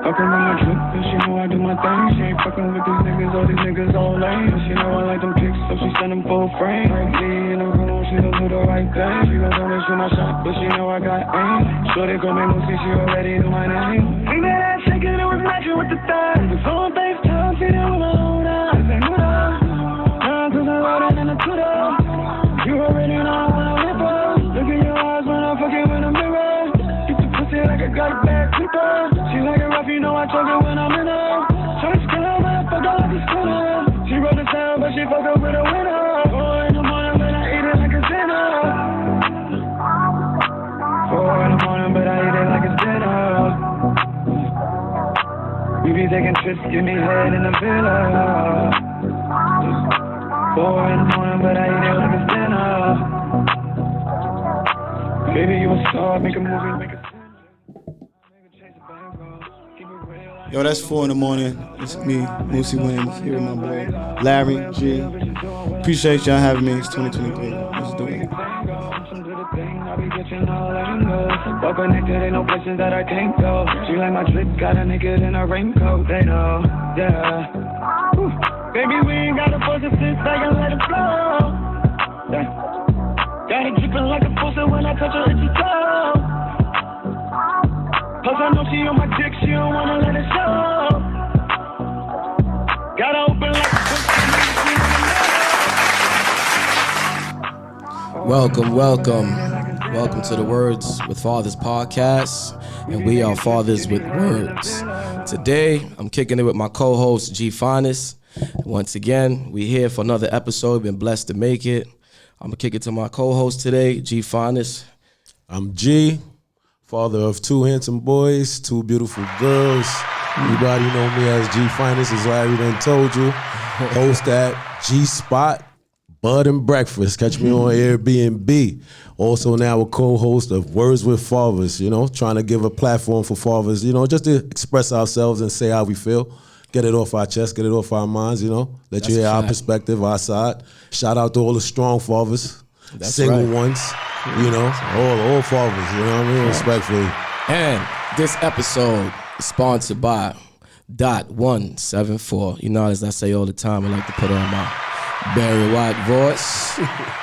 Fucking on my trip, and she know I do my thing. She ain't fucking with these niggas all lame. She know I like them pics, so she send them full frame. Like me in the room, she don't do the right thing. She gon' tell me shoot my shot, but she know I got aim. Shorty call me Moosie, she already know my name. See that ass shaking, it was matching with the thigh. The phone FaceTime, she didn't hold on. I said, hold on. Cause I wrote it in the Twitter. You already know I wanna whip her. Look in your eyes when I'm fucking with a mirror. Get the pussy like I got a bad clipper. She like it rough, you know I choke it when I'm in her. Tryna skill her, but I fuck her like a spinner. She wrote the sound, but she fuck up with a winner. 4 in the morning, but I eat it like a dinner. 4 in the morning, but I eat it like a dinner. We be taking trips, give me head in the villa. 4 in the morning, but I eat it like it's dinner. Baby, you a star, make a movie, make a scene. Yo, that's 4 in the morning. It's me, Moosie Wins, here with my boy Larry G. Appreciate y'all having me. It's 2023. Let's do it. Well connected, ain't no places that I can't go. She like my drip, got a naked in a raincoat. They know, yeah. Whew. Baby, we ain't gotta force it, sit back and let it flow. Yeah. Got it dripping like a faucet when I touch her itchy toe. Cause I know she on my dick, she don't wanna let it show. Gotta open like a Welcome to the Words with Fathers podcast, and we are Fathers with Words. Today, I'm kicking it with my co-host, G Finest. Once again, we here for another episode. Been blessed to make it. I'm gonna kick it to my co-host today, G Finest. I'm G, father of 2 handsome boys, 2 beautiful girls. Everybody know me as G Finest, as Larry done told you. Host at G Spot, Bud and Breakfast. Catch me on Airbnb. Also now a co-host of Words with Fathers, trying to give a platform for fathers, just to express ourselves and say how we feel. Get it off our chest, get it off our minds, Let you hear our perspective, our side. Shout out to all the strong fathers, single ones, all fathers, you know what I mean? Respectfully. And this episode is sponsored by .174. As I say all the time, I like to put on my Barry White voice.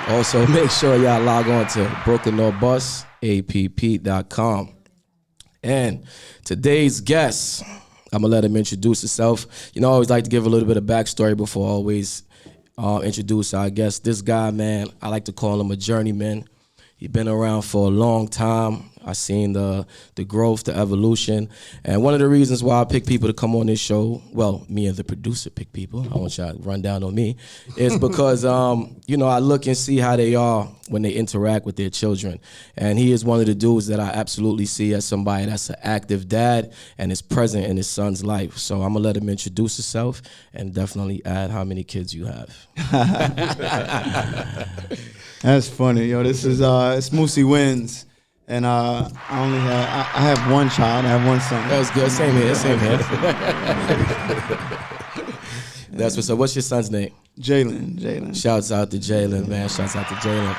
Also, make sure y'all log on to BrokenNorBusApp.com. And today's guest, I'm going to let him introduce himself. I always like to give a little bit of backstory before I always introduce our guest. This guy, man, I like to call him a journeyman. He's been around for a long time. I've seen the growth, the evolution. And one of the reasons why I pick people to come on this show, well, me and the producer pick people, I want y'all to run down on me, is because, I look and see how they are when they interact with their children. And he is one of the dudes that I absolutely see as somebody that's an active dad and is present in his son's life. So I'm going to let him introduce himself and definitely add how many kids you have. That's funny, yo. This is it's Moosie Wins, and I have one child. I have one son. That was good. Same here. That's what's up. What's your son's name? Jalen. Shouts out to Jalen, man. Shouts out to Jalen.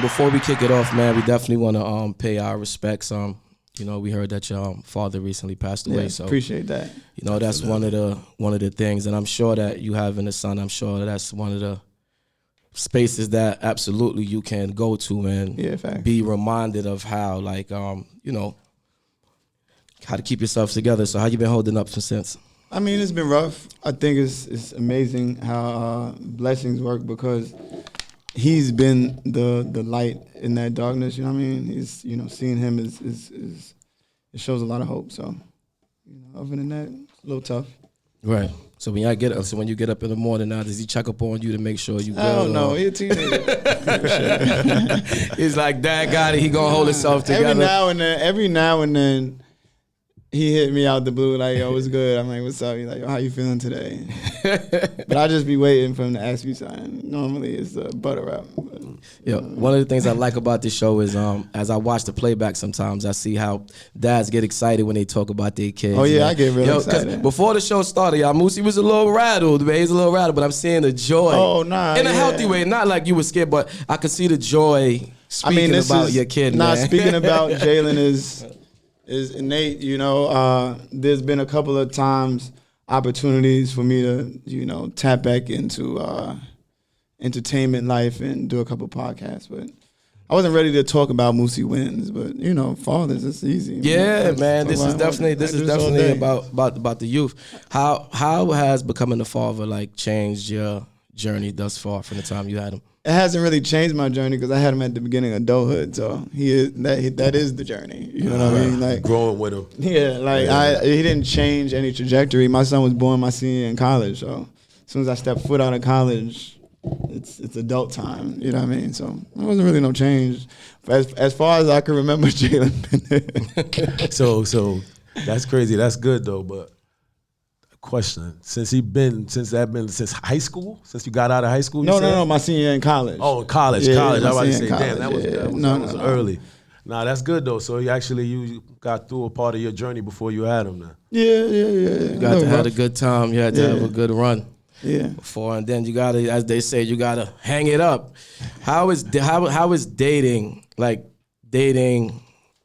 Before we kick it off, man, we definitely want to pay our respects. We heard that your father recently passed away. Yeah, so appreciate that. That's one of the things, and I'm sure that you having a son. I'm sure that's one of the spaces that absolutely you can go to and be reminded of how, how to keep yourself together. So how you been holding up since? I mean, it's been rough. I think it's amazing how blessings work, because he's been the light in that darkness. You know what I mean? He's seeing him is it shows a lot of hope. So other than that, it's a little tough. Right. So when you get up in the morning now, does he check up on you to make sure you good? Oh no, he's a teenager. He's like, Dad got it. He gonna hold himself together. Every now and then, he hit me out the blue like, "Yo, what's good?" I'm like, "What's up?" He's like, "Yo, how you feeling today?" But I just be waiting for him to ask me something. Normally it's butter up. One of the things I like about this show is as I watch the playback, sometimes I see how dads get excited when they talk about their kids. Oh yeah, I get real excited. Before the show started, y'all, Moosie was a little rattled, man. He's a little rattled, but I'm seeing the joy. Oh nah, in a healthy way, not like you were scared, but I could see the joy speaking about your kid. Speaking about Jalen is innate. There's been a couple of times opportunities for me to tap back into entertainment life and do a couple podcasts, but I wasn't ready to talk about Moosie wins. But fathers, it's easy. Yeah, man. This is definitely about the youth. How has becoming a father changed your journey thus far from the time you had him? It hasn't really changed my journey because I had him at the beginning of adulthood, so that is the journey. You know what I mean? Like growing with him. Yeah, he didn't change any trajectory. My son was born my senior year in college, so as soon as I stepped foot out of college, it's adult time. You know what I mean? So there wasn't really no change as far as I can remember. Jalen. So that's crazy. That's good though, but. Question: since high school? Since you got out of high school? No, my senior year in college. Oh, in college. Yeah, I was about to say, college. Damn, that was early. Nah, that's good though. So you got through a part of your journey before you had him. Now. Yeah. You got to have a good time. You had to have a good run. Yeah. Before, and then you gotta, as they say, you gotta hang it up. How is dating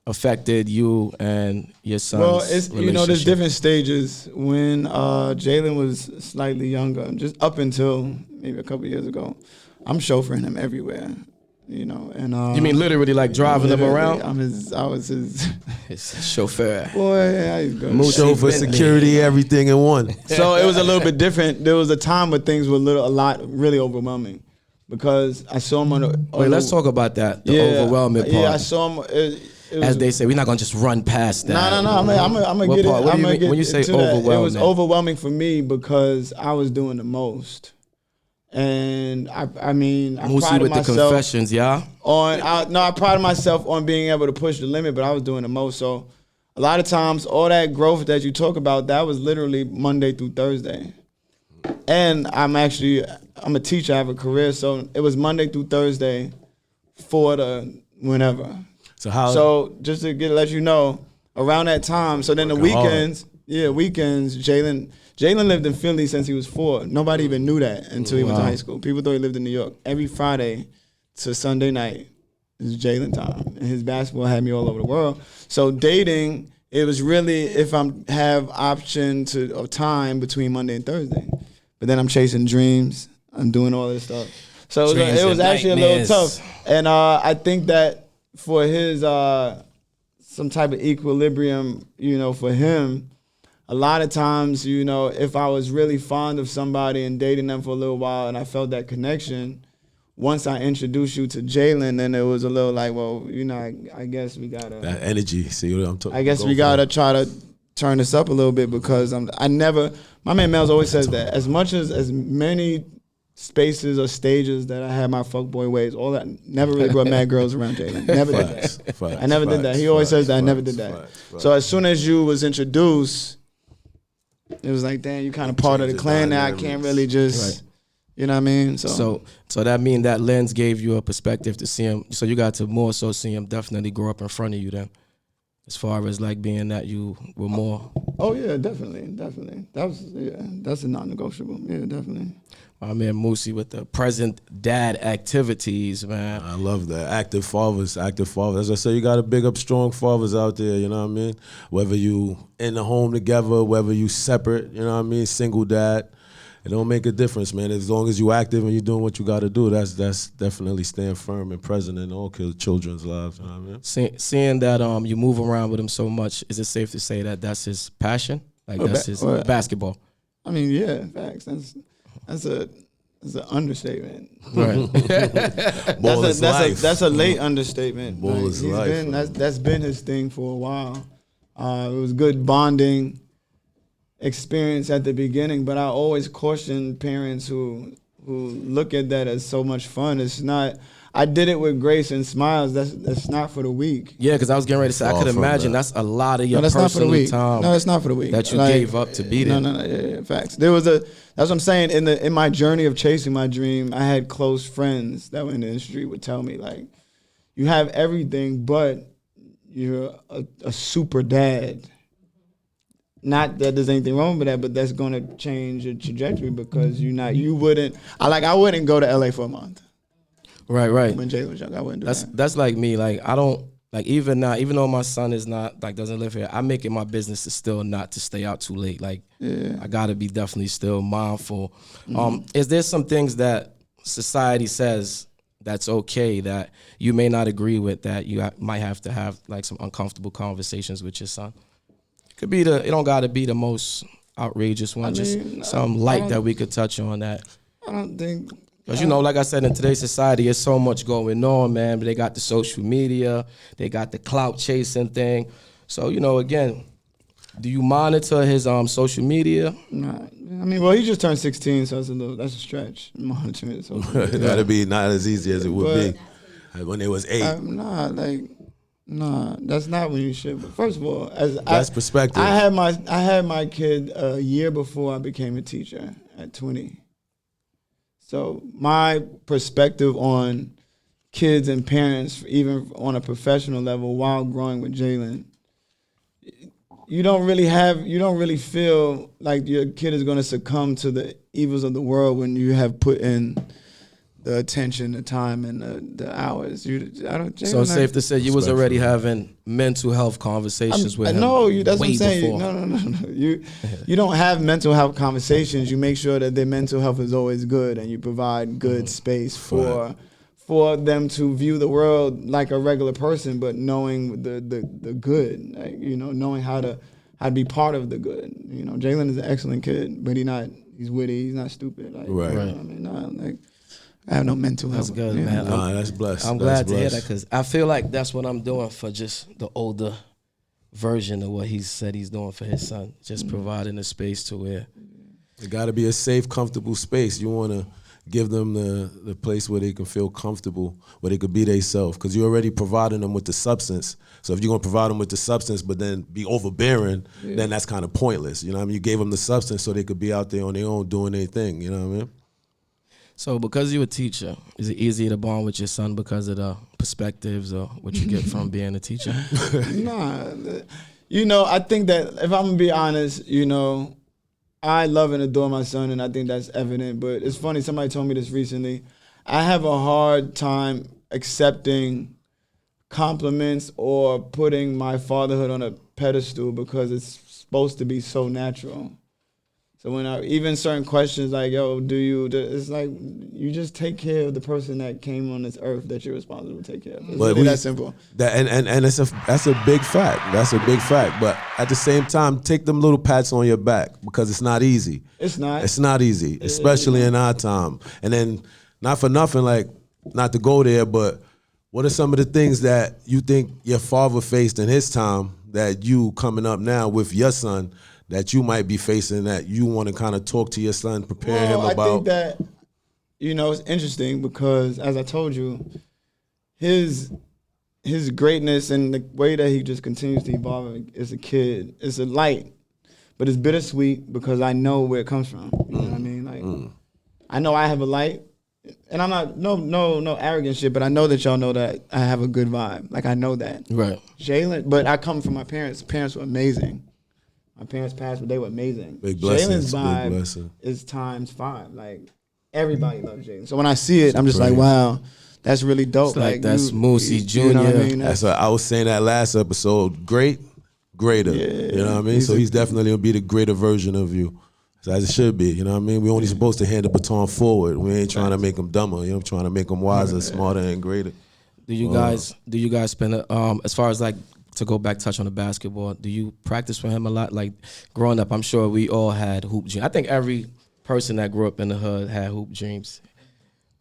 affected you and your son's relationship? There's different stages. When Jalen was slightly younger, just up until maybe a couple years ago, I'm chauffeuring him everywhere. And you mean literally driving him around? I was his chauffeur. Boy, how you go? Chauffeur, security, everything in one. So it was a little bit different. There was a time where things were really overwhelming because I saw him on the. Wait, let's talk about that. The overwhelming part. Yeah, I saw him. As they say, we're not gonna just run past that. No. I'm gonna get it. When you say overwhelming, it was overwhelming for me because I was doing the most, and I Moosie with the confessions, yeah. I prided myself on being able to push the limit, but I was doing the most. So a lot of times, all that growth that you talk about, that was literally Monday through Thursday. And I'm a teacher. I have a career, so it was Monday through Thursday, 4 to whenever. So just to let you know, around that time, so then the weekends, Jalen lived in Philly since he was 4. Nobody even knew that until he went to high school. People thought he lived in New York. Every Friday to Sunday night is Jalen time. And his basketball had me all over the world. So dating, it was really if I have option of time between Monday and Thursday. But then I'm chasing dreams. I'm doing all this stuff. So it was actually a little tough. And I think that for his some type of equilibrium, for him, a lot of times, if I was really fond of somebody and dating them for a little while and I felt that connection, once I introduced you to Jalen, then it was a little like, well, I guess we gotta that energy. See what I'm talking. I guess we gotta try to turn this up a little bit because my man Mel's always says that as much as many spaces or stages that I had my fuckboy ways, all that, never really brought mad girls around Jalen. Never did that. I never did that. He always says that I never did that. So as soon as you was introduced, it was like, damn, you kind of part of the clan now. I can't really just, you know what I mean? So that mean that lens gave you a perspective to see him. So you got to more so see him definitely grow up in front of you then, as far as being that you were more. Oh yeah, definitely. That's a non-negotiable. Yeah, definitely. My man Moosie with the present dad activities, man. I love that. Active fathers. As I say, you got to big up strong fathers out there, you know what I mean? Whether you in the home together, whether you separate, you know what I mean? Single dad. It don't make a difference, man. As long as you active and you're doing what you got to do, that's definitely staying firm and present in all children's lives, you know what I mean? Seeing that you move around with him so much, is it safe to say that that's his passion? That's his basketball? I mean, yeah, facts. That's an understatement. Right. That's a late understatement. Ball is life. That's been his thing for a while. It was good bonding experience at the beginning, but I always caution parents who look at that as so much fun. It's not. I did it with grace and smiles. That's not for the weak. Yeah, because I was getting ready to say, I could imagine that's a lot of your personal time. No, that's not for the weak. That you gave up to be there. No, yeah, facts. That's what I'm saying. In my journey of chasing my dream, I had close friends that were in the industry would tell me, you have everything, but you're a super dad. Not that there's anything wrong with that, but that's going to change your trajectory because I wouldn't go to LA for a month. Right. When Jay was young, I wouldn't do that. That's like me. I don't Like even now, even though my son is not like doesn't live here, I make it my business to still not to stay out too late. Like I gotta be definitely still mindful. Is there some things that society says that's okay that you may not agree with, that you might have to have like some uncomfortable conversations with your son? It don't gotta be the most outrageous one, just some light that we could touch on that. I don't think. Because, like I said, in today's society, there's so much going on, man. But they got the social media, they got the clout chasing thing. So, again, do you monitor his social media? Nah, he just turned 16, so that's a stretch. Monitoring his social media. That'd be not as easy as it would be when it was 8. That's not when you should. But first of all, that's perspective. I had my kid a year before I became a teacher at 20. So my perspective on kids and parents, even on a professional level, while growing with Jalen, you don't really feel like your kid is going to succumb to the evils of the world when you have put in the attention, the time, and the hours. So it's safe to say you was already having mental health conversations with him. No, that's what I'm saying. Before. No. You don't have mental health conversations. You make sure that their mental health is always good, and you provide good space for them to view the world like a regular person, but knowing the good, like, knowing how to be part of the good. Jalen is an excellent kid, but he's witty, he's not stupid. Like, right. I have no mental health. That's good, man. That's blessed. I'm glad to hear that, because I feel like that's what I'm doing for just the older version of what he said he's doing for his son. Just providing a space to where it got to be a safe, comfortable space. You want to give them the place where they can feel comfortable, where they could be themselves, because you're already providing them with the substance. So if you're going to provide them with the substance but then be overbearing, then that's kind of pointless. You gave them the substance so they could be out there on their own doing their thing. You know what I mean? So because you're a teacher, is it easier to bond with your son because of the perspectives or what you get from being a teacher? Nah. I think that if I'm going to be honest, I love and adore my son, and I think that's evident. But it's funny, somebody told me this recently. I have a hard time accepting compliments or putting my fatherhood on a pedestal because it's supposed to be so natural. So when even certain questions like, it's like you just take care of the person that came on this earth that you're responsible to take care of. It's really that simple. And that's a big fact. That's a big fact. But at the same time, take them little pats on your back, because it's not easy. It's not. It's not easy, especially in our time. And then, not for nothing, like, not to go there, but what are some of the things that you think your father faced in his time that you coming up now with your son that you might be facing, that you want to kind of talk to your son, prepare him about? I think that, it's interesting because, as I told you, his greatness and the way that he just continues to evolve as a kid is a light, but it's bittersweet because I know where it comes from. You know what I mean? Like, I know I have a light, and I'm not no arrogant shit, but I know that y'all know that I have a good vibe. Like, I know that. Right. Jalen, but I come from my parents. Parents were amazing. My parents passed, but they were amazing. Big blessings. Jalen's vibe big blessing. is times 5. Like, everybody loves Jalen. So when I see it, I'm just like, wow, that's really dope. It's like that's Moosie Jr. You know what I mean? That's what I was saying that last episode. Greater. You know what I mean? So he's definitely going to be the greater version of you. As it should be, you know what I mean? We're only supposed to hand the baton forward. We ain't trying to make them dumber. I'm trying to make them wiser, smarter, and greater. Do you guys spend as far as like, to go back, touch on the basketball, do you practice for him a lot? Like, growing up, I'm sure we all had hoop dreams. I think every person that grew up in the hood had hoop dreams.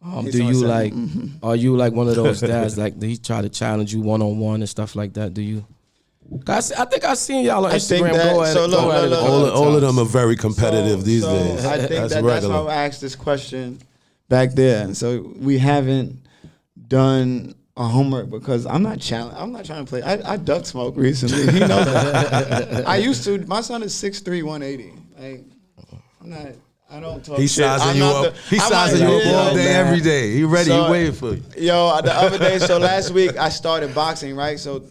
Do you like? Are you like one of those dads? Like, do he try to challenge you one-on-one and stuff like that? Do you? I think I've seen y'all on Instagram go at it. All of them are very competitive these days. I think that's why I asked this question back there. So we haven't done a homework because I'm not trying to play. I duck smoke recently. He knows that. I used to. My son is 6'3", 180. Like, I don't talk. He's shit. sizing you up. He's sizing you up all day, every day. He ready. He waiting for you. Yo, the other day. So last week I started boxing. Right. So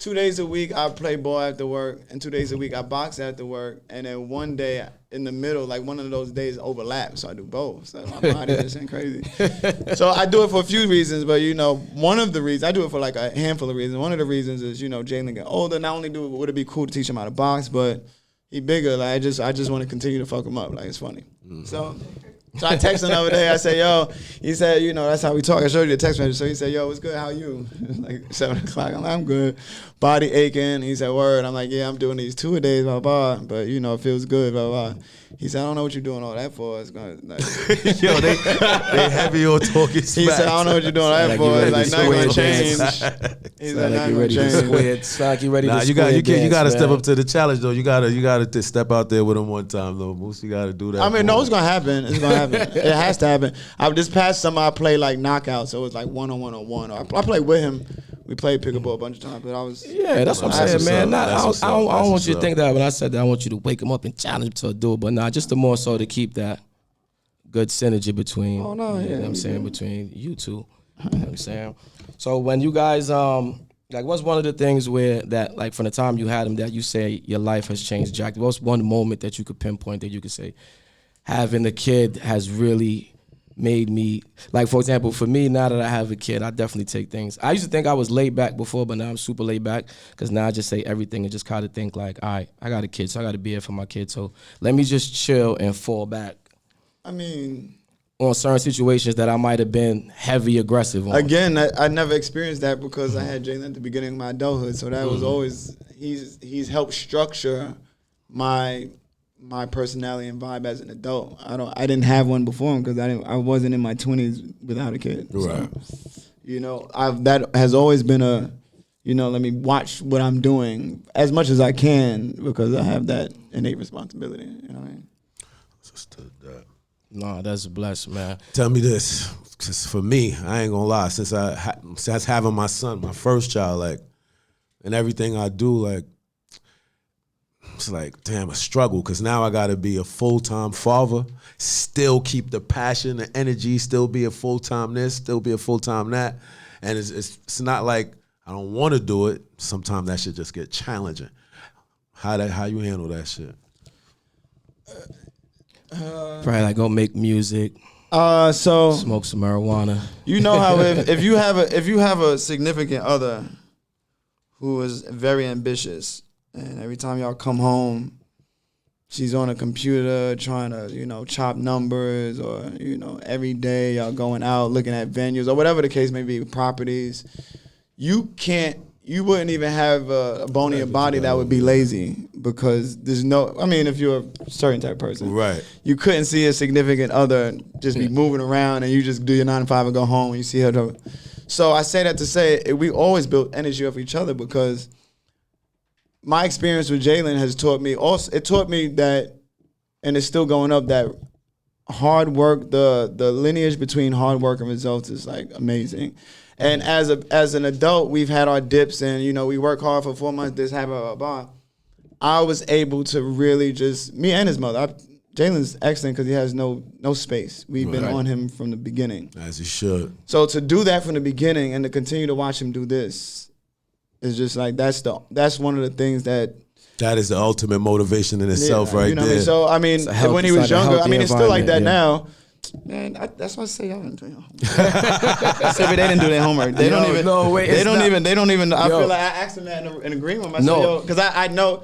2 days a week I play ball after work, and 2 days a week I box after work, and then one day in the middle, like one of those days overlap, so I do both. So my body just ain't crazy. So I do it for a few reasons, but one of the reasons I do it for like a handful of reasons. One of the reasons is Jalen get older. Not only would it be cool to teach him how to box, but he bigger. Like I just want to continue to fuck him up. Like it's funny. So I texted him the other day. I said, yo, he said, that's how we talk. I showed you the text message. So he said, yo, what's good? How you? Like 7 o'clock. I'm like, I'm good. Body aching. He said, word. I'm like, yeah, I'm doing these 2 a days, blah, blah. But, it feels good, blah, blah. He said, I don't know what you're doing all that for. It's gonna, like, Yo, they heavy on talking smack. He said, I don't know what you're doing all that for. It's like, nothing gonna change. He said, nothing gonna change. It's like you ready to you gotta step up to the challenge though. You gotta step out there with him one time though. Moosie, you gotta do that. I mean, no, it's gonna happen. It's gonna happen. It has to happen. This past summer I played like knockout, so it was like 1-on-1. I played with him. We played pickleball a bunch of times, but I was that's what I'm saying, man. I don't want you to think that when I said that. I want you to wake him up and challenge him to do it, but just the more so to keep that good synergy between. Oh no, you know what I'm saying, between you two. You know what I'm saying. So when you guys what's one of the things where that like from the time you had him that you say your life has changed, Jack? What's one moment that you could pinpoint that you could say having a kid has really made me, like for example, for me, now that I have a kid, I definitely take things. I used to think I was laid back before, but now I'm super laid back because now I just say everything and just kind of think like, all right, I got a kid, so I got to be here for my kid. So let me just chill and fall back. I mean, on certain situations that I might have been heavy aggressive on. Again, I never experienced that because I had Jalen at the beginning of my adulthood, so that was always, he's helped structure my personality and vibe as an adult. I didn't have one before him because I wasn't in my 20s without a kid. Right. So, that has always been let me watch what I'm doing as much as I can because I have that innate responsibility. You know what I mean? Understood that. No, that's blessed, man. Tell me this, because for me, I ain't gonna lie, since having my son, my first child, like, and everything I do, like, it's like, damn, a struggle, because now I got to be a full-time father, still keep the passion, the energy, still be a full-time this, still be a full-time that. And it's not like I don't want to do it. Sometimes that shit just get challenging. How you handle that shit? Probably like go make music. So smoke some marijuana. You know how if you have a significant other who is very ambitious, and every time y'all come home, she's on a computer trying to, chop numbers, or, every day y'all going out looking at venues or whatever the case may be, properties. You wouldn't even have a bone in your body that would be lazy because there's if you're a certain type of person. Right. You couldn't see a significant other just be moving around and you just do your 9 to 5 and go home and you see her. So I say that to say we always built energy off each other because my experience with Jalen has taught me that, and it's still going up, that hard work, the lineage between hard work and results is like amazing. And as an adult, we've had our dips and, we work hard for 4 months, this happened, blah, blah, blah. I was able to really just, me and his mother, Jalen's excellent because he has no space. We've been on him from the beginning. As he should. So to do that from the beginning and to continue to watch him do this, it's just like that's one of the things that is the ultimate motivation in itself, right there. So when he was younger, it's still like that now. Man, that's why I say y'all didn't do your homework. I said they didn't do their homework. They don't even. They don't even. I feel like I asked them that in agreement. I said, yo, because I know,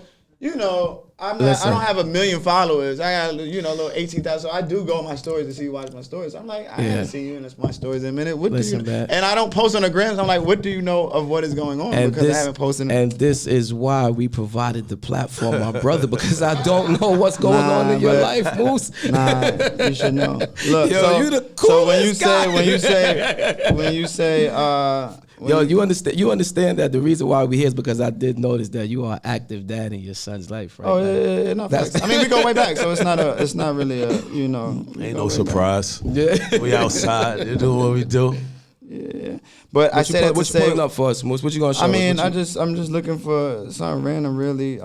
I don't have 1 million followers. I got little 18,000. So I do go on my stories to see you watch my stories. I'm like, I haven't seen you in my stories in a minute. What do you? And I don't post on the grams. I'm like, what do you know of what is going on? Because I haven't posted. And this is why we provided the platform, my brother, because I don't know what's going on in your life, Moose. Nah, you should know. Look, you the coolest guy. when you say. You understand that the reason why we're here is because I did notice that you are an active dad in your son's life, right? Oh yeah. No, we go way back, so it's not really ain't no surprise. Yeah. We outside, you do what we do. Yeah, but I said what you pulling up for us, Moose? What you gonna show us? I'm just looking for something random, really.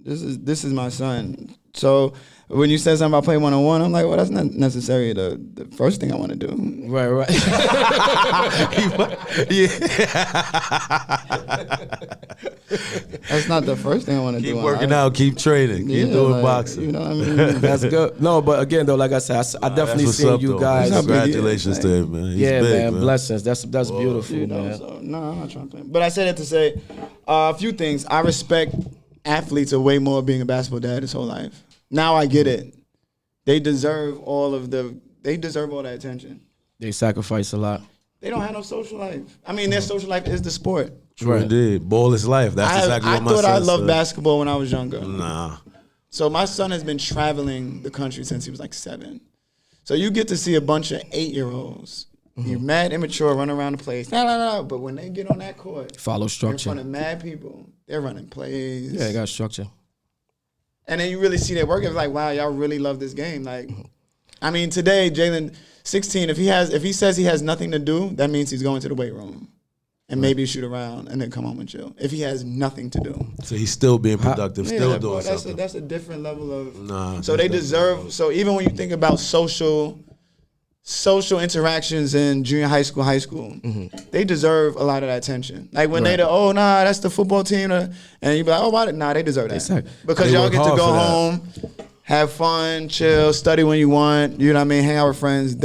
This is my son. So when you said something about playing one-on-one, I'm like, well, that's not necessarily the first thing I want to do. Right. That's not the first thing I want to do. Keep working out, keep training, keep doing boxing. You know what I mean? That's good. No, but again though, like I said, I definitely seen you guys. Congratulations to him, man. He's yeah, big, man. Blessings. That's beautiful, You know, man. so, no, I'm not trying to play. But I said it to say a few things. I respect athletes are way more being a basketball dad his whole life. Now I get it. They deserve all that attention. They sacrifice a lot. They don't have no social life. I mean, their social life is the sport. True indeed. Ball is life. That's exactly what my son I thought I loved said. basketball when I was younger. Nah. So my son has been traveling the country since he was like 7. So you get to see a bunch of 8-year-olds. You're mad immature, run around the place. But when they get on that court, Follow structure. in front of mad people, they're running plays. Yeah, they got structure. And then you really see their work. It's like, wow, y'all really love this game. Like, I mean, today, Jalen, 16, if he says he has nothing to do, that means he's going to the weight room. And maybe shoot around and then come home and chill. If he has nothing to do. So he's still being productive, still doing something. That's a different level of. Nah. So they deserve. So even when you think about social interactions in junior high school, they deserve a lot of that attention. Like when that's the football team, and you be like, oh, why? Nah, they deserve that Exactly. because y'all get to go home, have fun, chill, study when you want. You know what I mean? Hang out with friends.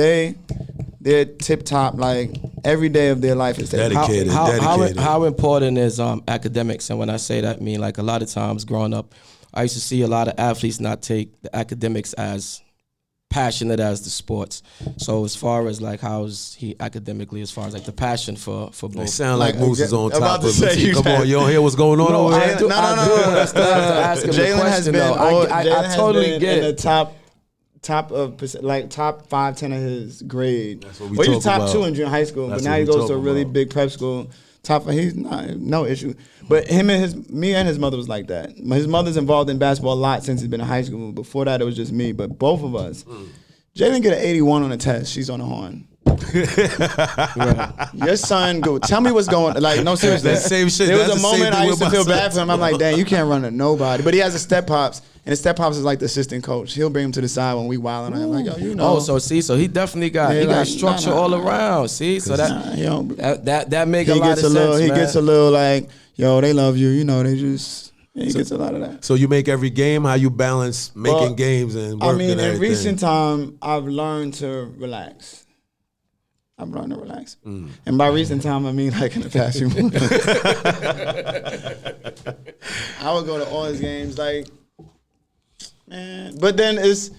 They're tip top. Like every day of their life is dedicated. How important is academics? And when I say that, I mean like a lot of times growing up, I used to see a lot of athletes not take the academics as passionate as the sports. So as far as like how's he academically, as far as like the passion for both. They sound like Moose is on I'm about top to of say, it. Come on, you don't hear what's going on over there? No. I still have to ask him the Jalen has question, been. though. I totally been get in the it. top of like top 5-10 of his grade. That's what we Well, he talk was top about. 2 in junior high school, That's but now what he we goes talk to a really about. big prep school. Top 5, he's not no issue. But me and his mother was like that. His mother's involved in basketball a lot since he's been in high school. Before that, it was just me. But both of us. Jalen get an 81 on a test. She's on the horn. Your son, go. Tell me what's going. Like, no, seriously. That same shit. There was That's a the same moment thing I used with to feel my bad for him. I'm like, dang, you can't run to nobody. But he has a step pops, and his step pops is like the assistant coach. He'll bring him to the side when we wilding. I'm like, yo, you know. Oh, so he definitely got structure all around. See, so that make a lot of sense. He gets a little like, yo, they love you. You know, they just. He gets a lot of that. So you make every game? How you balance making games and work I mean, and everything? in recent time, I've learned to relax. And by recent time, I mean like in the past few months. I would go to all his games, like, man. But then it's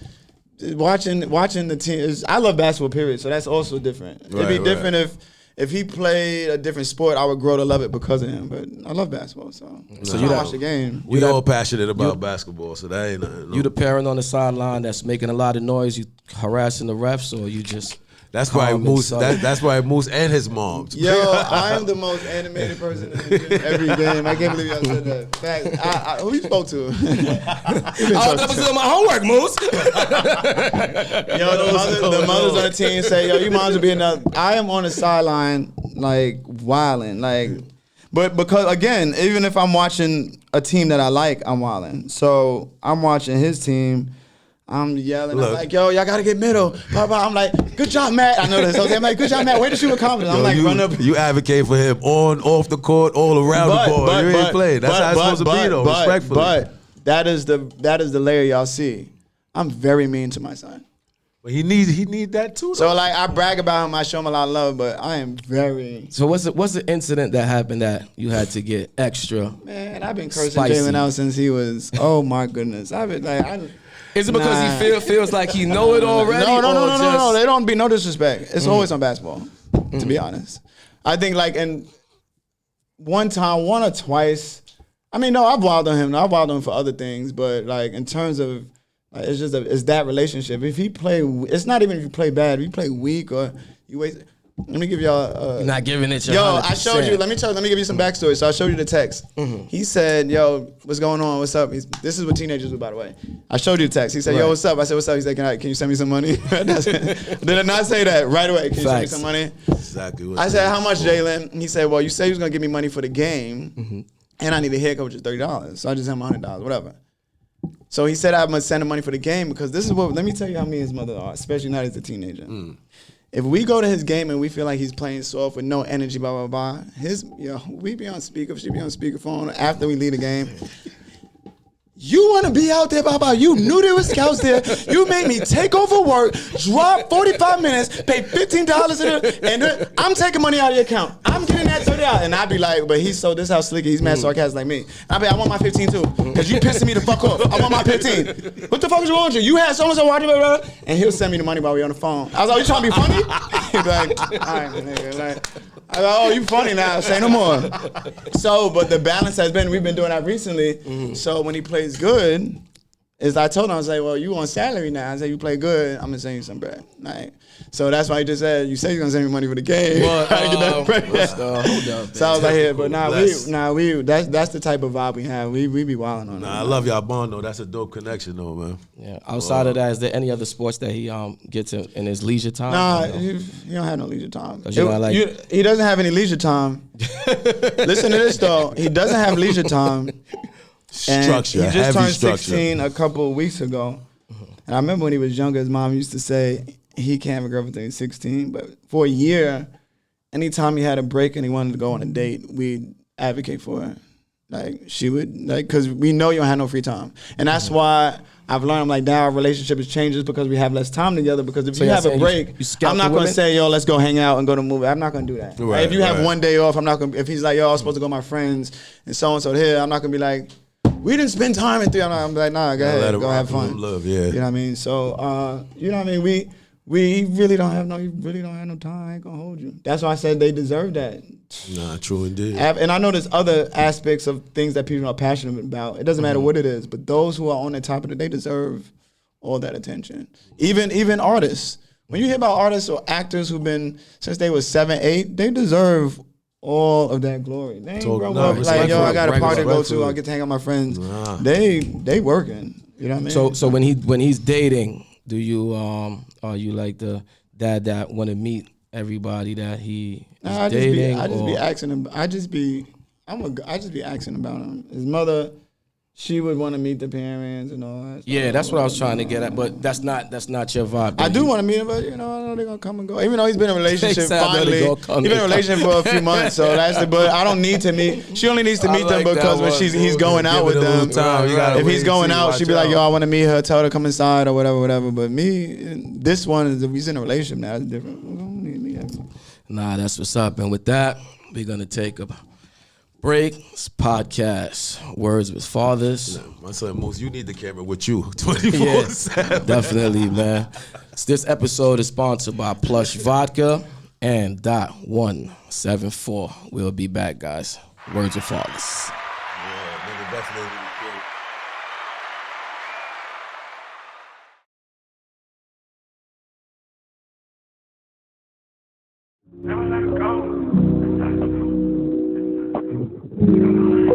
watching the team. I love basketball, period. So that's also different. It'd be different if he played a different sport. I would grow to love it because of him. But I love basketball, so you watch the game. We all passionate about basketball, so that ain't nothing. No. You the parent on the sideline that's making a lot of noise. You harassing the refs, or you just. That's why Moose. That's why Moose and his mom. Yo, I am the most animated person in the gym every game. I can't believe y'all said that. Fact, who you spoke to? I was doing my homework, Moose. Yo, the mothers on the team say, yo, you moms will be enough. I am on the sideline, like, wilding. Like, but because, again, even if I'm watching a team that I like, I'm wilding. So I'm watching his team. I'm yelling. I'm like, yo, y'all got to get middle. Papa, I'm like, good job, Matt. I know this. Okay, I'm like, good job, Matt. Way to shoot with confidence. I'm like, run up. You advocate for him on, off the court, all around the ball. You ain't playing. That's how it's supposed to be, though, respectfully. But that is the layer y'all see. I'm very mean to my son. But he need that too, though. So, like, I brag about him. I show him a lot of love, but I am very... So what's the incident that happened that you had to get extra? Man, I've been cursing spicy. Jalen out since he was... Oh, my goodness. I've been like... Is it because he feels like he know it already? No. They don't be no disrespect. It's always on basketball, to be honest. I think like in one or twice. I mean, no, I've wilded on him. I've wilded on him for other things, but like in terms of like, it's that relationship. If he play, it's not even if you play bad. If you play weak or you waste. Let me give y'all. You're not giving it your Yo, 100%. I showed you. Let me give you some backstory. So I showed you the text. He said, "Yo, what's going on? What's up?" This is what teenagers do, by the way. I showed you the text. He said, "Yo, what's up?" I said, "What's up?" He said, "Can you send me some money?" Did I not say that right away? Can you send me some money? Exactly. What I said, "How much, Jalen?" He said, "Well, you said you was gonna give me money for the game, and I need a haircut, which is $30. So I just have $100, whatever." So he said I'm gonna send him money for the game because this is what. Let me tell you how me and his mother are, especially now as a teenager. If we go to his game and we feel like he's playing soft with no energy, blah blah blah, we be on speaker, she be on speakerphone after we leave the game. You want to be out there, blah, blah. You knew there was scouts there. You made me take over work, drop 45 minutes, pay $15 and I'm taking money out of your account. I'm getting that $30. And I'd be like, but he's so, this how slick he's mad sarcastic like me. I'd be, I want my 15 too, because you pissing me the fuck off. I want my 15. What the fuck is wrong with you? You had so-and-so watching, blah, blah. And he'll send me the money while we on the phone. I was like, you trying to be funny? He'd be like, all right, nigga. Like, I was like, oh, you funny now. Say no more. So, but the balance has been, we've been doing that recently. So when he plays good, is I told him, I was like, well, you on salary now. I said, you play good, I'm going to send you some bread. Like, so that's why he just said, you say you're going to send me money for the game. Well, I get that bread. hold up, So I was like, yeah, but that's the type of vibe we have. We be wilding on that. I love y'all bond, though. That's a dope connection, though, man. Yeah. Outside of that, is there any other sports that he gets in his leisure time? Nah, he don't have no leisure time. He doesn't have any leisure time. Listen to this, though. He doesn't have leisure time. Structure, and he just turned structure. 16 a couple of weeks ago. And I remember when he was younger, his mom used to say he can't have a girlfriend until he's 16. But for a year, anytime he had a break and he wanted to go on a date, we'd advocate for her. Like, she would, like, because we know you don't have no free time. And that's why I've learned, like, now our relationship has changed just because we have less time together. Because if you have a break, I'm not going to say, yo, let's go hang out and go to a movie. I'm not going to do that. Right, like, if you have one day off, I'm not going to, if he's like, yo, I was supposed to go with my friends and so here, I'm not going to be like, we didn't spend time in 3. I'm like, nah, go ahead, go have fun. Love, yeah. You know what I mean? So, you know what I mean? We really don't have no time. I ain't gonna hold you. That's why I said they deserve that. Nah, true indeed. And I know there's other aspects of things that people are passionate about. It doesn't matter what it is, but those who are on the top of it, they deserve all that attention. Even artists. When you hear about artists or actors who've been since they was 7, 8, they deserve all of that glory. They ain't grow up like, yo, I got a party to go to, I get to hang out with my friends. Nah. They working. You know what I mean? So when he's dating, do you are you like the dad that want to meet everybody that he is dating? I just be asking him. I just be asking about him. His mother, she would want to meet the parents and all that. Yeah, that's what I was trying to get at, but that's not your vibe. I do want to meet him, but I know they're gonna come and go. Even though he's been in a relationship finally, he's been in a relationship for a few months, so that's it. But I don't need to meet. She only needs to meet them because when he's going out with them. If he's going out, she'd be like, yo, I want to meet her. Tell her to come inside or whatever. But me, this one is if he's in a relationship now, it's different. Nah, that's what's up. And with that, we're gonna take a break. It's podcast Words with Fathers. My son Moosie, you need the camera with you 24/7. Yeah, definitely, man. This episode is sponsored by Plush Vodka and .174. We'll be back, guys. Words with Fathers. Yeah, nigga, definitely. Never let it go.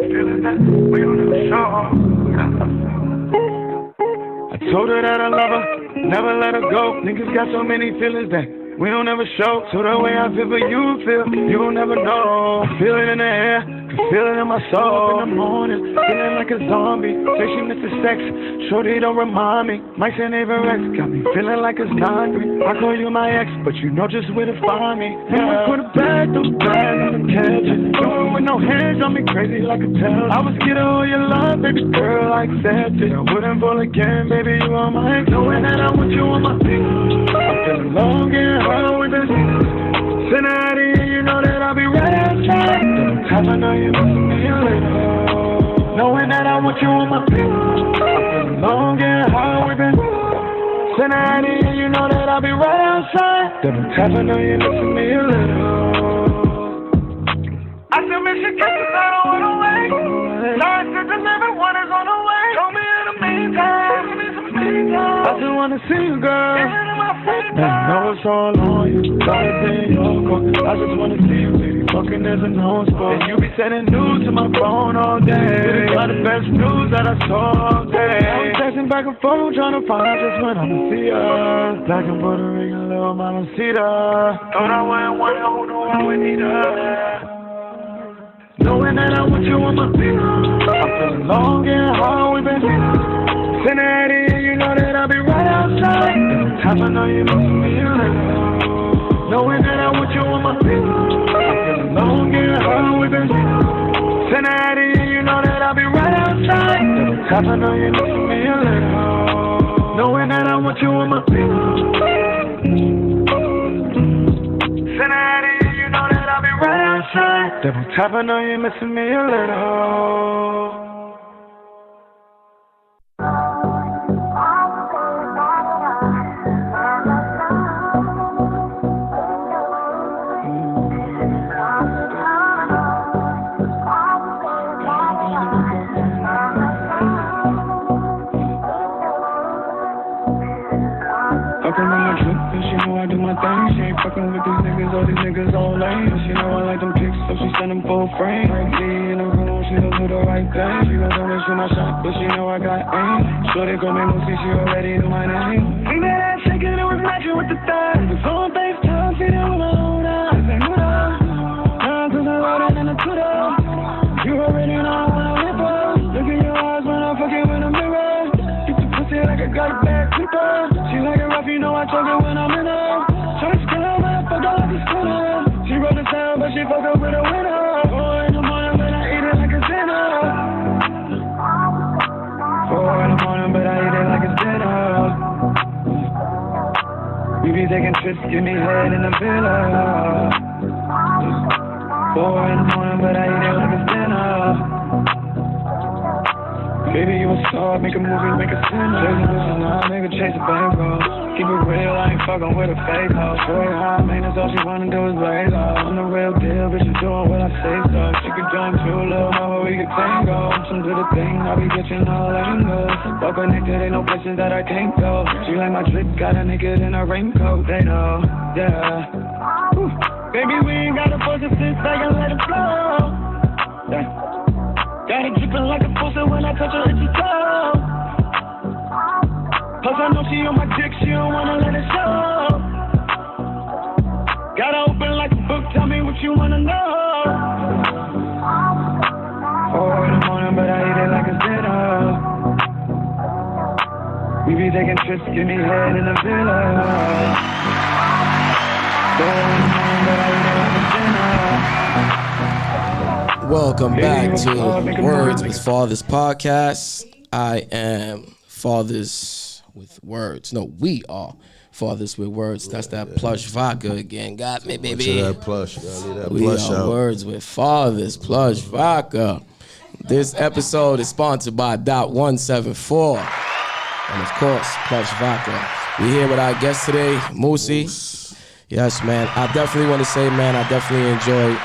Feeling that we on the show. I told her that I love her, never let her go. Niggas got so many feelings that we don't ever show. So the way I feel for you feel, you will never know. I feel it in the air, can feel it in my soul. Up in the morning, feeling like a zombie. Say she missed the sex, shorty don't remind me. Mike St. Everett got me feeling like it's 9-3. I call you my ex, but you know just where to find me. When we put it back, don't brag on the catch. Doing with no hands on me, crazy like a tell. I was getting all your love, baby girl, I accept it. I wouldn't fall again, baby, you are my ex. Knowing that I want you on my feet. I'm feeling long and hard with this. Cincinnati, you know that I'll be right outside. Don't tell me now you missing me a little. Knowing that I want you on my feet. I'm feeling long and hard with this. Cincinnati, you know that I'll be right outside. Don't tell me now you missing me a little. I still miss your kisses, I don't want to wait. Lord said deliver, one is on the way. Show me in the meantime. I just want to see you, girl. And I know it's all on you. Sorry, saying your call. I just want to see you, baby. Fucking there's a known spot. And you be sending news to my phone all day. It's not the best news that I saw all day. I'm texting back and forth trying to find out just when I'm gonna see her. Black and Puerto Rican, little mama cedar. Thought I wouldn't want her, who knew I would need her. Knowing that I want you on my feet. I'm feeling long and hard, we've been Send it in, you know that I'll be right outside. Time I know you know me a little. Knowing that I want you on my pillow. Long and hard with it. Send it in, you know that I'll be right outside. Time I know you know me a little. Knowing that I want you on my pillow. Send it in, you know that I'll be right outside. Double tap, I know you're missing me a little. Fucking with my trip, and she know I do my thing. She ain't fucking with these niggas, all these niggas all lame. She know I like them kicks, so she send them full frame. Like me in the room, she don't do the right thing. She gon' go and shoot my shot, but she know I got aim. So they call me Moosie, she already knew my name. Sing that ass shaking, it was matching with the thighs. The phone FaceTime, she done with my own eyes. They knew that. Nine to the road and in the Twitter. You already know I wanna whip her. Look in your eyes when I'm fucking with a mirror. Get the pussy like I got a bad clipper. She like it rough, you know I choke it when I'm in her. Tryna skill her, but I fuck her like a spinner. She wrote the sound, but she fuck up with a winner. 4 in the morning, but I eat it like a dinner. 4 in the morning, but I eat it like a dinner. We be taking trips, give me head in the villa. 4 in the morning, but I eat it like a dinner. Baby, you a star, make a movie, make a sinner. Chase a bitch and I make her chase a bankroll. Keep it real, I ain't fucking with a fake hoe. Show her how I mean, that's all she wanna do is lay low. I'm the real deal, bitch, you doing what I say so. She could join too, little mama, we could tango. Some to the thing, I be catching all angles. Fuck her naked, ain't no places that I can't go. She like my drip, got a naked in a raincoat. They know, yeah. Whew. Baby, we ain't gotta force it, sit back and let it flow. Yeah. Got it drippin' like a faucet when I touch her itchy toe. Plus I know she on my dick, she don't wanna let it show. Got her open like a book, tell me what you wanna know. 4 in the morning, but I eat it like a dinner. We be taking trips, give me head in the villa. 4 in the morning, but I eat it like a dinner. Welcome back to Words with Fathers podcast. I am Fathers with Words. No, we are Fathers with Words. That's that plush vodka again. Got me, baby. That plush. That We plush are out. Words with Fathers, plush vodka. This episode is sponsored by Dot 174. And of course, plush vodka. We here with our guest today, Moosie. Yes, man. I definitely want to say, man, I definitely enjoy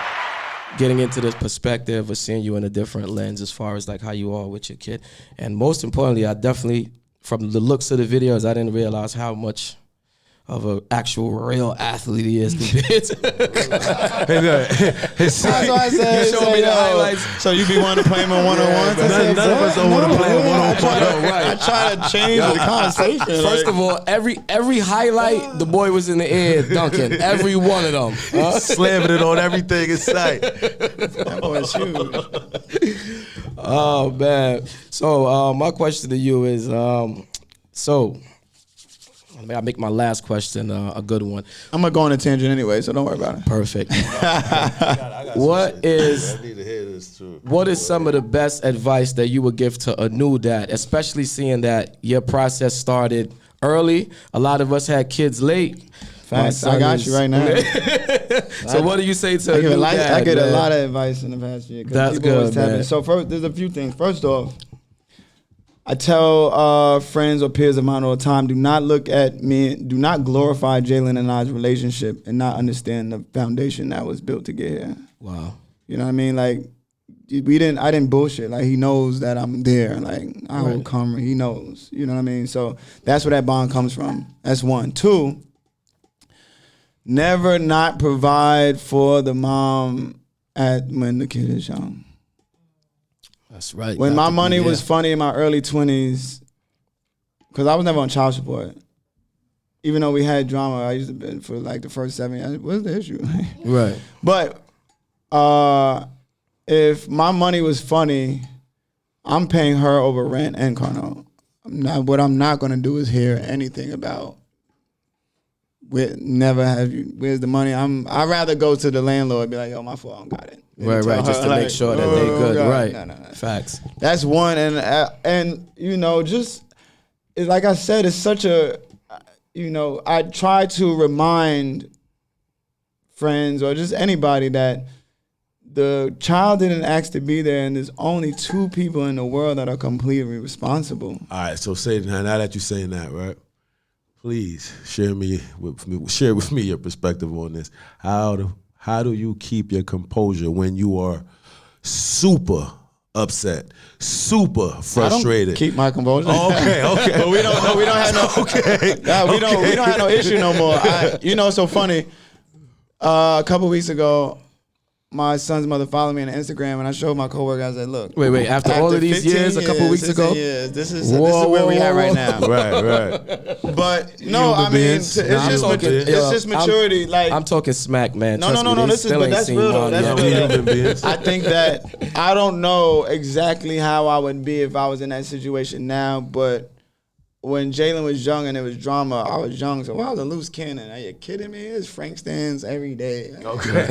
getting into this perspective of seeing you in a different lens as far as like how you are with your kid. And most importantly, I definitely, from the looks of the videos, I didn't realize how much of an actual real athlete he is compared to. Hey, look, That's why I said, You showed me the highlights. So you be wanting to play him in one-on-ones? None of us don't want to play him one-on-one. I try to change the conversation. First of all, every highlight, the boy was in the air dunking. Every one of them. Huh? Slamming it on everything in sight. That boy's huge. Oh, man. So my question to you is, I'll make my last question a good one. I'm going to go on a tangent anyway, so don't worry about it. Perfect. I got What some shit. is- I need to hear this too. What is some of the best advice that you would give to a new dad, especially seeing that your process started early? A lot of us had kids late. Facts. My I son got is- you right now. So what do you say to I a get, new dad, I get a man? lot of advice in the past year. 'Cause That's people always good, tap man. in. So first, there's a few things. First off, I tell friends or peers of mine all the time, do not look at me, do not glorify Jalen and I's relationship and not understand the foundation that was built to get here. Wow. You know what I mean? Like, I didn't bullshit. Like, he knows that I'm there. Like, I will come. He knows. You know what I mean? So that's where that bond comes from. That's one. Two, never not provide for the mom when the kid is young. That's right. When my money was Yeah. funny in my early 20s, because I was never on child support. Even though we had drama, I used to be for like the first 7 years. What's the issue? Right. But if my money was funny, I'm paying her over rent and car note. what I'm not gonna do is hear anything about. Where's the money? I'd rather go to the landlord and be like, yo, my fault, I don't got it. Right, just to make sure that they good. God. Right. No. Facts. That's one, and you know, just like I said, it's such a, you know, I try to remind friends or just anybody that the child didn't ask to be there, and there's only 2 people in the world that are completely responsible. All right, so say now that you're saying that, right? Please share with me your perspective on this. How do you keep your composure when you are super upset, super frustrated? I don't keep my composure. Oh, okay. But we don't have no. Okay. We don't have no issue no more. You know, it's so funny. A couple weeks ago, my son's mother followed me on Instagram, and I showed my coworker. I said, "Look, wait. After all of these years, a couple weeks ago, this is where we at right now." Right. But no, I mean, it's just maturity. Like, I'm talking smack, man. No. That's real. That's real. I think that I don't know exactly how I would be if I was in that situation now, but when Jalen was young and there was drama, I was young, so I was a loose cannon. Are you kidding me? It's Frank stands every day. Okay.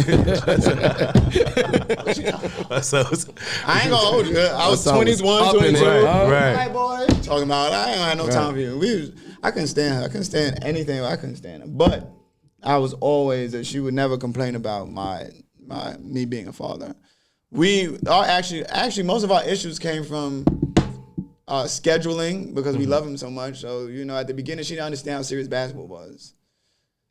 I ain't gonna hold you. I was 21, 22. Right. Boy. Talking about, I ain't had no time for you. I couldn't stand her. I couldn't stand anything. I couldn't stand her. But I was always that she would never complain about me being a father. We are actually most of our issues came from scheduling because we love him so much. So, you know, at the beginning, she didn't understand how serious basketball was.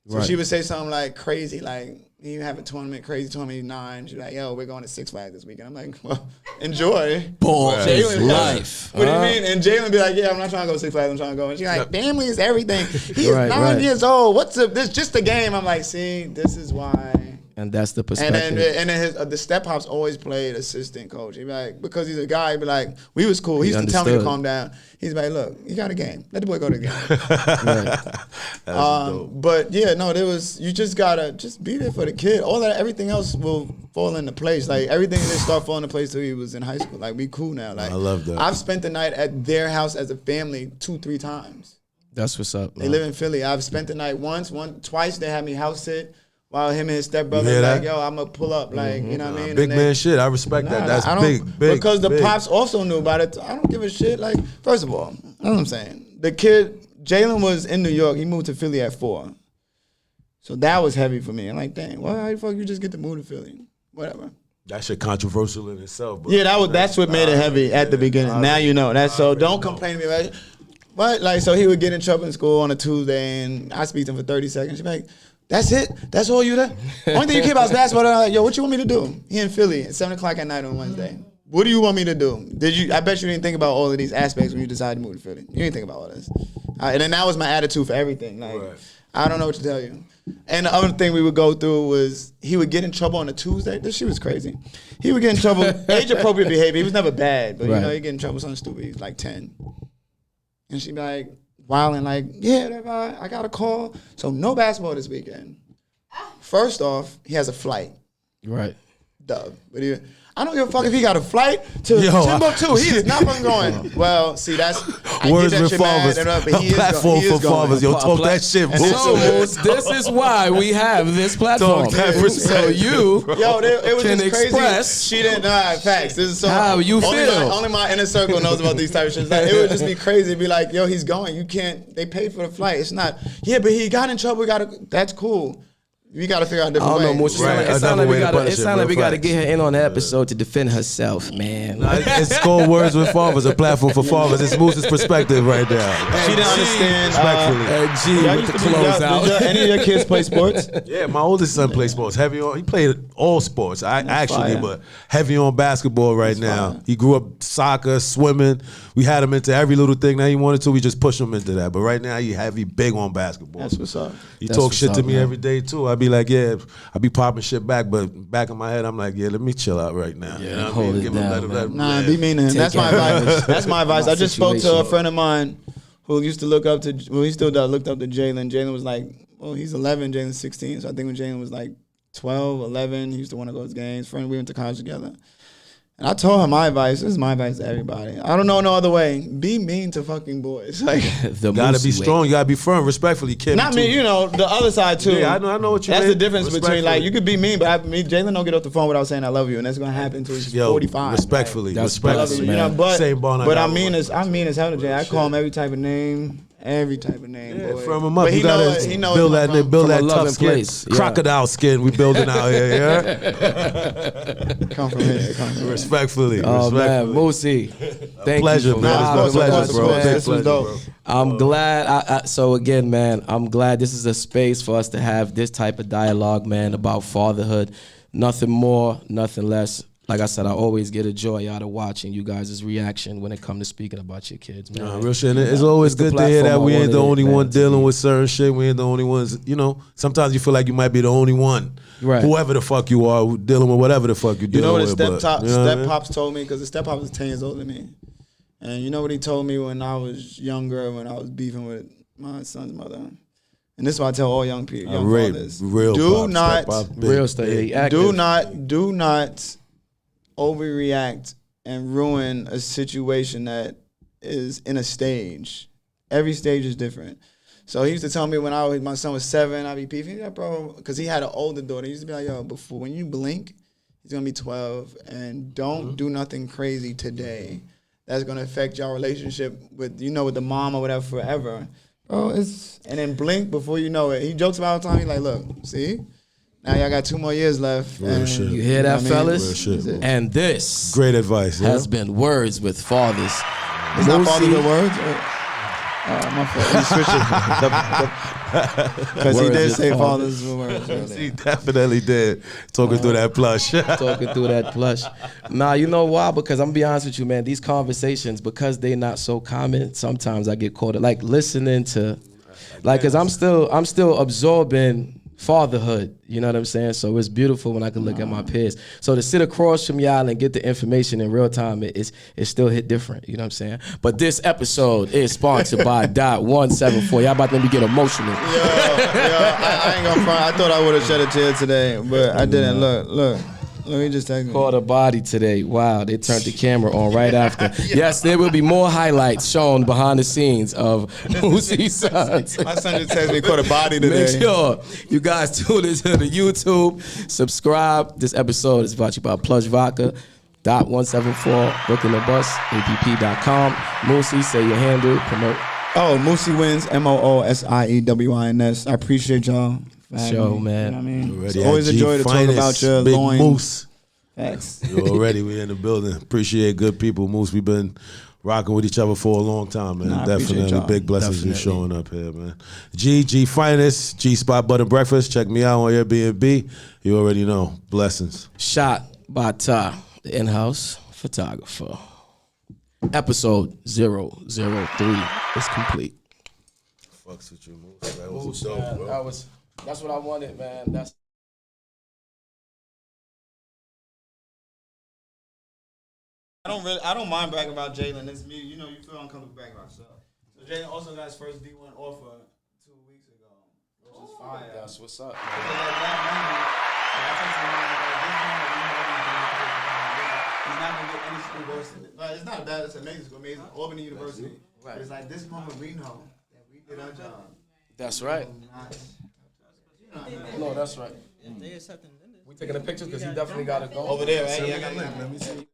So she would say something like crazy, like, you have a tournament, crazy tournament, 9. She'd be like, yo, we're going to Six Flags this weekend. I'm like, well, enjoy. Ball. Jalen, life. What do you mean? And Jalen be like, yeah, I'm not trying to go to Six Flags, I'm trying to go. And she's like, family is everything. He's 9 years old. This just a game. I'm like, see, this is why. And that's the perspective. And then the step pops always played assistant coach. He'd be like, because he's a guy, he'd be like, we was cool. He used to tell me to calm down. He's like, look, you got a game. Let the boy go to the game. But yeah, no, you just gotta just be there for the kid. Everything else will fall into place. Like everything just start falling into place till he was in high school. Like we cool now. Like I love that. I've spent the night at their house as a family 2-3 times. That's what's up. They live in Philly. I've spent the night twice. They had me house sit. While him and his stepbrother like, yo, I'm gonna pull up, like, you know what I mean? Big man shit. I respect that. That's big. Because the pops also knew about it. I don't give a shit. Like, first of all, that's what I'm saying. The kid, Jalen was in New York. He moved to Philly at 4. So that was heavy for me. I'm like, dang, well, how the fuck you just get to move to Philly? Whatever. That shit controversial in itself. Bro. Yeah, that's what made it heavy at the beginning. Now you know that. So don't complain to me about it. But like, so he would get in trouble in school on a Tuesday, and I speak to him for 30 seconds. She'd be like, that's it? That's all you done? Only thing you care about is basketball. I'm like, yo, what you want me to do? He in Philly at 7 o'clock at night on Wednesday. What do you want me to do? I bet you didn't think about all of these aspects when you decided to move to Philly. You didn't think about all this. And then that was my attitude for everything. Like, I don't know what to tell you. And the other thing we would go through was he would get in trouble on a Tuesday. This shit was crazy. He would get in trouble, age-appropriate behavior. He was never bad, but, you know, he'd get in trouble with something stupid. He was like 10. And she'd be like, wilding like, yeah, I got a call. So no basketball this weekend. First off, he has a flight. Right. Dub. But I don't give a fuck if he got a flight to Timbuktu. He is not fucking going. Well, see, that's words with fathers. A platform for fathers. Yo, talk that shit. So this is why we have this platform. So you it was can just express. Crazy. She didn't know facts. This is so how you feel. Only my inner circle knows about these type of shit. Like, it would just be crazy. It'd be like, yo, he's going. You can't. They paid for the flight. It's not. Yeah, but he got in trouble. That's cool. We got to figure out a different way. I don't know, Moosie. It sounds like we got to get her in on the episode to defend herself, man. It's called Words with Fathers, a platform for fathers. It's Moosie's perspective right now. She didn't understand. G with the close out. Did any of your kids play sports? Yeah, my oldest son plays sports. Heavy on. He played all sports. But heavy on basketball right now. He grew up soccer, swimming. We had him into every little thing that he wanted to. We just pushed him into that. But right now, he heavy big on basketball. That's what's up. He talks shit to me every day too. I'd be like, yeah, I be popping shit back, but back in my head, I'm like, yeah, let me chill out right now. Yeah, you know hold it down, Nah, be mean to him. That's my advice. That's my advice. I just spoke to a friend of mine who used to look up to, well, he still looked up to Jalen. Jalen was like, well, he's 11, Jalen's 16. So I think when Jalen was like 12, 11, he used to want to go to his games. We went to college together. And I told her my advice. This is my advice to everybody. I don't know no other way. Be mean to fucking boys. Like, The Gotta Moosie be way. strong. You gotta be firm. Respectfully, kid. not me, you know, the other side too. Yeah, I know what you That's mean. the difference between, like, Respectfully. you could be mean, but Jalen don't get off the phone without saying I love you, and that's gonna happen until he's 45. Respectfully, That's I love respectfully. you, you know, but Same bond I but got I with mean my- as hell to Jay. I call him every type of name. Every type of name, Yeah, boy. firm him up. But You gotta he knows build my that, phone. build From a that loving tough skin, place. Yeah. crocodile skin. We building out here. Yeah, Come from here. Come from here. respectfully. Oh man, respectfully. Moosie, thank Pleasure, you for man. vibing It's with been a us, pleasure, bro. man. This was dope. I'm glad. So again, man, I'm glad this is a space for us to have this type of dialogue, man, about fatherhood. Nothing more, nothing less. Like I said, I always get a joy out of watching you guys' reaction when it comes to speaking about your kids, man. Nah, real shit. And it's always It's the good to hear that platform we I ain't the wanted only it, man, one to dealing be. with certain shit. We ain't the only ones. You know, sometimes you feel like you might be the only one. Right. Whoever the fuck you are, dealing with whatever the fuck you You dealing know what with. the but, you know what I mean? pops told me? Because the step pops is 10 years older than me. And you know what he told me when I was younger, when I was beefing with my son's mother? And this is what I tell all young people, young fathers. Real do pop, not, step up, big, Real stuff. big. He active. do not overreact and ruin a situation that is in a stage. Every stage is different. So he used to tell me when my son was 7, I'd be beefing, yeah, bro, because he had an older daughter. He used to be like, yo, before when you blink, he's gonna be 12, and don't do nothing crazy today that's gonna affect your relationship with with the mom or whatever forever. Bro, and then blink before you know it. He jokes about all the time. He's like, look, see? Now y'all got 2 more years left. Real shit. You hear that, know what I mean? fellas? Real shit, bro. And this Great advice. Yeah? has been Words with Fathers. It's not father Moosie- the words. My fault. He switched it. Because he Words did with say fathers. fathers were words. He definitely did. Talking through that plush. Talking through that plush. Nah, you know why? Because I'm gonna be honest with you, man. These conversations, because they not so common, sometimes I get caught up. Like listening to, cause I'm still absorbing fatherhood. You know what I'm saying? So it's beautiful when I can look at my peers. So to sit across from y'all and get the information in real time, it still hit different. You know what I'm saying? But this episode is sponsored by Dot 174. Y'all about to let me get emotional. Yeah, I ain't gonna front. I thought I would have shed a tear today, but I didn't. Look. Let me just take Caught a body today. Wow, they turned the camera on right after. Yes, there will be more highlights shown behind the scenes of Moosie's sons. My son just texted me caught a body today. Make sure you guys tune into the YouTube. Subscribe. This episode is brought to you by Plush Vodka. Dot 174, booking the bus, app.com. Moosie, say your handle, promote. Oh, Moosie wins, MOOSIEWINS. I appreciate y'all. for having Show, me. man. You know what I mean? Already It's at always a G joy to talk Finest, about your Big loin. Moose. Facts. You already, we in the building. Appreciate good people, Moose. We've been rocking with each other for a long time, man. Nah, I appreciate Definitely y'all. big blessings you Definitely. showing up here, man. G Finest, G Spot Butter Breakfast. Check me out on Airbnb. You already know. Blessings. Shot by Ty, the in-house photographer. Episode 003 is complete. Fucks with you, Moose. That was dope, bro. That's what I wanted, man. I don't mind bragging about Jalen. It's me. You feel uncomfortable bragging about yourself. So Jalen also got his first D1 offer 2 weeks ago, which is fire. That's what's up. Because at that moment, I think he's not gonna get any school worse than it. Like, it's not bad. It's amazing school, amazing Albany University. But it's like this moment we know that we did our job. That's right. No, that's right. They accepting We taking the pictures because he definitely got to go. Over there, right? Yeah, I got it. Let me see.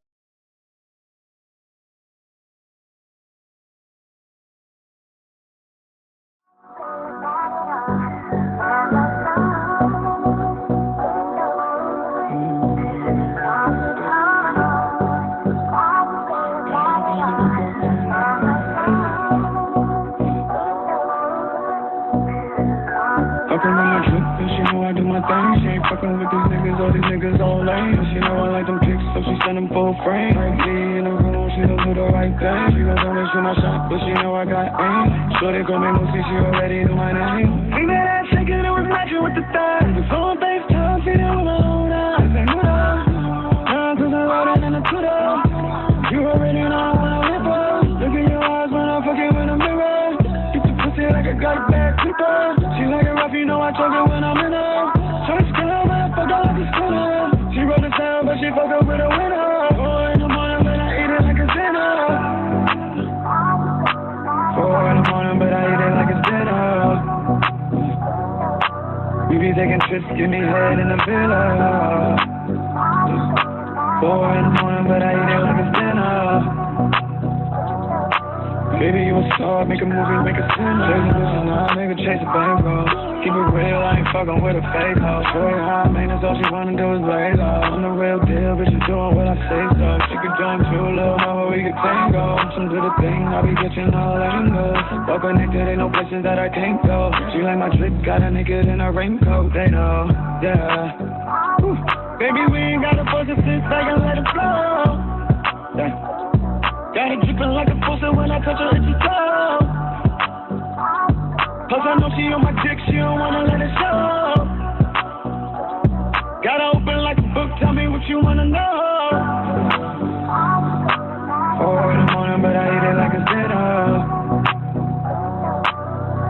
Fucking with my trip, and she know I do my thing. She ain't fucking with these niggas, all these niggas all lame. And she know I like them pics, so she send them full frame. Like me in the room, she don't do the right thing. She gon' tell me shoot my shot, but she know I got aim. Shorty call me Moosie, she already know my name. Think that ass shaking, it was matching with the thigh. The phone FaceTime, see that with my own eyes. I say, who knows? Now cause I'm riding in the Twitter. You already know I wanna whip up. Look in your eyes when I'm fucking with a mirror. Get the pussy like a got back clipper. She like it rough, you know I talk it when I'm in her. Tryna skill her, man, fuck her like a spinner. She wrote the sound, but she fuck up with a winner. Oh, I know be taking trips, give me head in the villa. 4 in the morning, but I eat it like it's dinner. Baby, you a star, make a movie, make a cinema. Chase a bitch, nah, nigga, chase a bankroll. Keep it real, I ain't fucking with a fake hoe. Swear high, man, that's all she wanna do is lay low. I'm the real deal, bitch, you doing what I say so. She could join too, little mama, we could tango. Some do the thing, I be catching all angles. Well connected, ain't no places that I can't go. She like my drip, got a naked in a raincoat. They know, yeah. Whew. Baby, we ain't gotta force it, sit back and let it flow. Yeah. Got it drippin' like a faucet when I touch her itchy toe. Cause I know she on my dick, she don't wanna let it show. Got her open like a book, tell me what you wanna know. 4 in the morning, but I eat it like a dinner.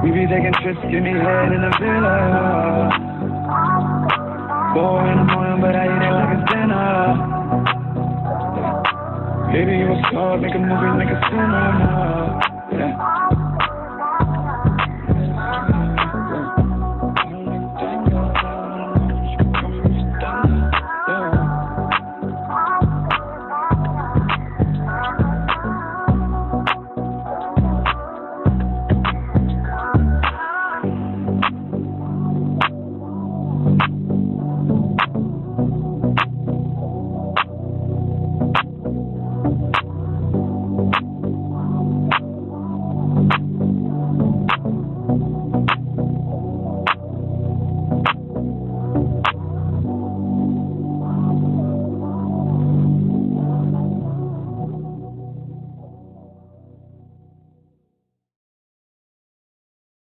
We be taking trips, give me head in the villa. 4 in the morning, but I eat it like it's dinner. Baby, you a star, make a movie, make a cinema.